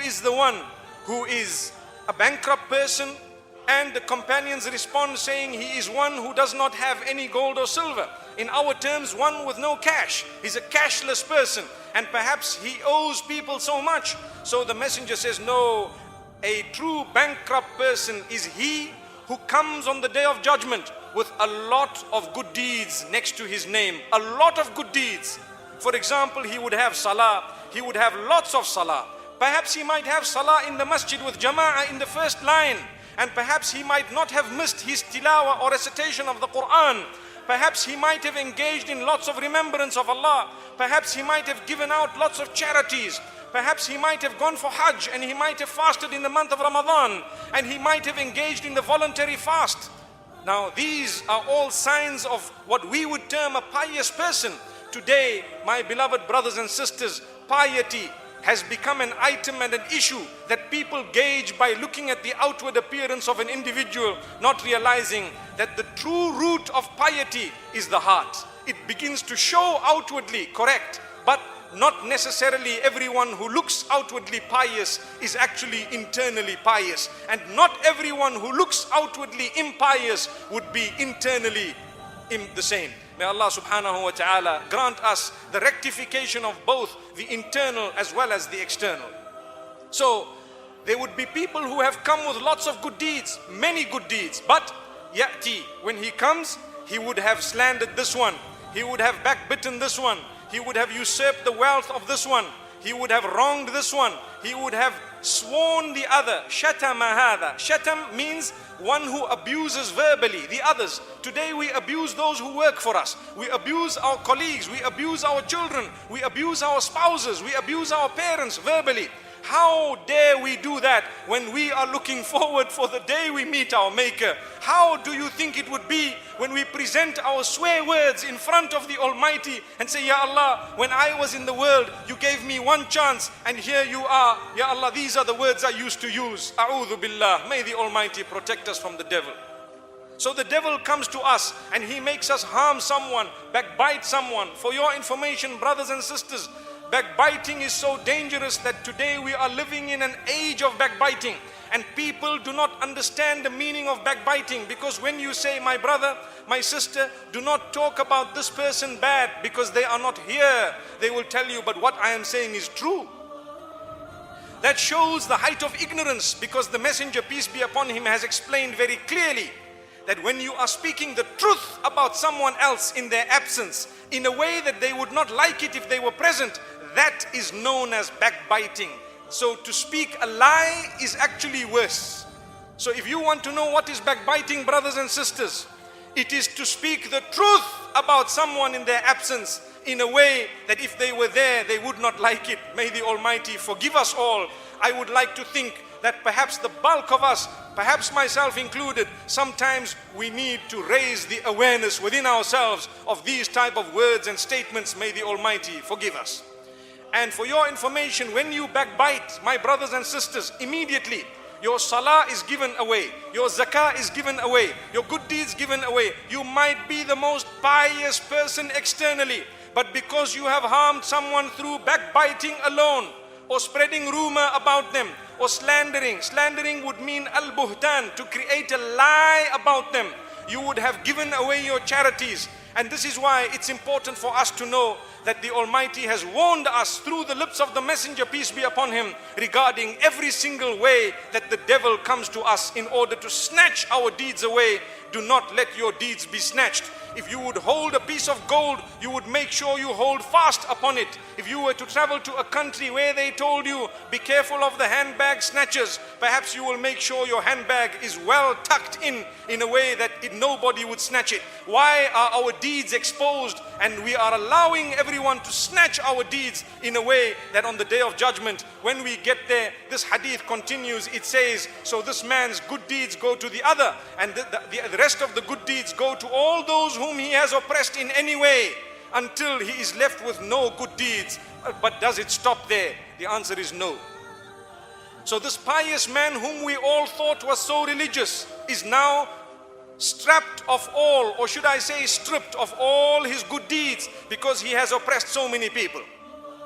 is the one who is a bankrupt person? And the companions respond saying, he is one who does not have any gold or silver. In our terms, one with no cash. He's a cashless person, and perhaps he owes people so much. So the messenger says, no, a true bankrupt person is he who comes on the day of judgment with a lot of good deeds next to his name. A lot of good deeds. For example, he would have salah. He would have lots of salah. Perhaps he might have salah in the masjid with jama'ah in the first line. And perhaps he might not have missed his tilawah or recitation of the Quran. Perhaps he might have engaged in lots of remembrance of Allah. Perhaps he might have given out lots of charities. Perhaps he might have gone for Hajj, and he might have fasted in the month of Ramadan, and he might have engaged in the voluntary fast. Now these are all signs of what we would term a pious person. Today, my beloved brothers and sisters, piety has become an item and an issue that people gauge by looking at the outward appearance of an individual, not realizing that the true root of piety is the heart. It begins to show outwardly, correct, but not necessarily everyone who looks outwardly pious is actually internally pious. And not everyone who looks outwardly impious would be internally the same. May Allah subhanahu wa ta'ala grant us the rectification of both the internal as well as the external. So there would be people who have come with lots of good deeds, many good deeds, but ya'ti, when he comes, he would have slandered this one, he would have backbitten this one, he would have usurped the wealth of this one, he would have wronged this one, he would have sworn the other. Shatama hadha. Shatam means one who abuses verbally the others. Today we abuse those who work for us. We abuse our colleagues. We abuse our children. We abuse our spouses. We abuse our parents verbally. How dare we do that when we are looking forward for the day we meet our Maker? How do you think it would be when we present our swear words in front of the Almighty and say, Ya Allah, when I was in the world, you gave me one chance, and here you are. Ya Allah, these are the words I used to use. A'udhu billah. May the Almighty protect us from the devil. So the devil comes to us and he makes us harm someone, backbite someone. For your information, brothers and sisters, backbiting is so dangerous that today we are living in an age of backbiting, and people do not understand the meaning of backbiting, because when you say, my brother, my sister, do not talk about this person bad because they are not here, they will tell you, but what I am saying is true. That shows the height of ignorance, because the messenger, peace be upon him, has explained very clearly that when you are speaking the truth about someone else in their absence, in a way that they would not like it if they were present, that is known as backbiting. So to speak a lie is actually worse. So if you want to know what is backbiting, brothers and sisters, it is to speak the truth about someone in their absence in a way that if they were there, they would not like it. May the Almighty forgive us all. I would like to think that perhaps the bulk of us, perhaps myself included, sometimes we need to raise the awareness within ourselves of these type of words and statements. May the Almighty forgive us. And for your information, when you backbite, my brothers and sisters, immediately your salah is given away, your zakah is given away, your good deeds given away. You might be the most pious person externally, but because you have harmed someone through backbiting alone, or spreading rumor about them, or slandering. Slandering would mean al-buhtan, to create a lie about them. You would have given away your charities. And this is why it's important for us to know that the Almighty has warned us through the lips of the messenger, peace be upon him, regarding every single way that the devil comes to us in order to snatch our deeds away. Do not let your deeds be snatched. If you would hold a piece of gold, you would make sure you hold fast upon it. If you were to travel to a country where they told you, be careful of the handbag snatchers, perhaps you will make sure your handbag is well tucked in a way that nobody would snatch it. Why are our deeds exposed and we are allowing everyone to snatch our deeds in a way that on the day of judgment, when we get there, this hadith continues, it says, so this man's good deeds go to the other, and the rest of the good deeds go to all those whom he has oppressed in any way, until he is left with no good deeds. But does it stop there? The answer is no. So this pious man whom we all thought was so religious is now stripped of all, or should I say stripped of all his good deeds, because he has oppressed so many people.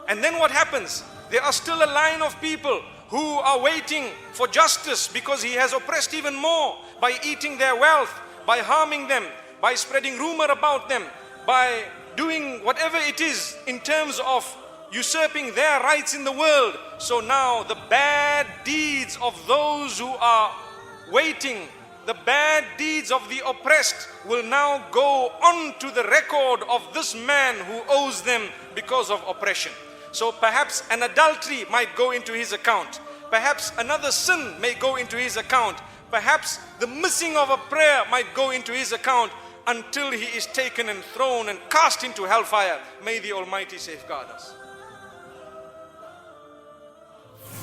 And then what happens? There are still a line of people who are waiting for justice because he has oppressed even more by eating their wealth, by harming them, by spreading rumor about them, by doing whatever it is in terms of usurping their rights in the world. So now the bad deeds of those who are waiting, the bad deeds of the oppressed will now go on to the record of this man who owes them because of oppression. So perhaps an adultery might go into his account. Perhaps another sin may go into his account. Perhaps the missing of a prayer might go into his account until he is taken and thrown and cast into hellfire. May the Almighty safeguard us.